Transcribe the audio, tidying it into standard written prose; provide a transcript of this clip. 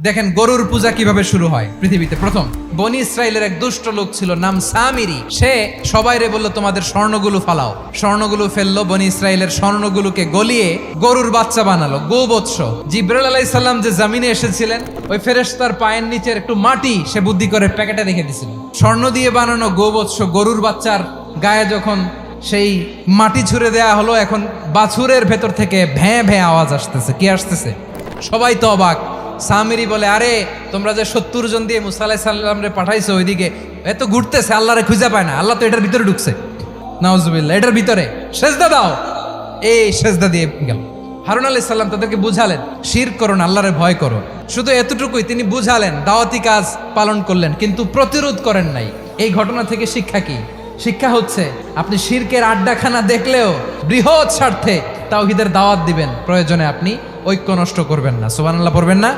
দেখেন গরুর পূজা কিভাবে শুরু হয় পৃথিবীতে প্রথম। বনি ইসরায়েলের এক দুষ্ট লোক ছিল, নাম সামিরি। সে সবাইরে বলল তোমাদের স্বর্ণগুলো ফালাও। স্বর্ণগুলো ফেললো, বনি ইসরায়েলের স্বর্ণগুলোকে গলিয়ে গরুর বাচ্চা বানালো, গোবৎস। জিব্রাইল আলাইহিস সালাম যে জমিনে এসেছিলেন, ওই ফেরেশতার পায়ের নিচের একটু মাটি সে বুদ্ধি করে প্যাকেটে রেখে দিছিল। স্বর্ণ দিয়ে বানানো গোবৎস গরুর বাচ্চার গায়ে যখন সেই মাটি ছুঁড়ে দেয়া হলো, এখন বাছুরের ভেতর থেকে ভ্যাঁ ভ্যাঁ আওয়াজ আসতেছে। কি আসতেছে? সবাই তো অবাক। সামিরি বলে, আরে তোমরা যে 70 জন দিয়ে মুসা আলাইহিস সালাম রে পাঠাইছো ওইদিকে, এত ঘুরতেছে, আল্লাহরে খুঁজে পায় না, আল্লাহ তো এটার ভিতরে ঢুকছে। নাউজুবিল্লাহ, এটার ভিতরে সেজদা দাও। এই সেজদা দিয়ে গেল। হারুন আলাইহিস সালাম তাদেরকে বুঝালেন, শিরক করো না, আল্লাহরে ভয় করো। শুধু এতটুকুই তিনি বুঝালেন, দাওয়াতি কাজ পালন করলেন, কিন্তু প্রতিরোধ করেন নাই। এই ঘটনা থেকে শিক্ষা কি? শিক্ষা হচ্ছে আপনি শিরকের আড্ডাখানা দেখলেও বৃহৎ স্বার্থে তাওহীদের দাওয়াত দিবেন, প্রয়োজনে আপনি ঐক্য নষ্ট করবেন না। সুবহানাল্লাহ পড়বেন না?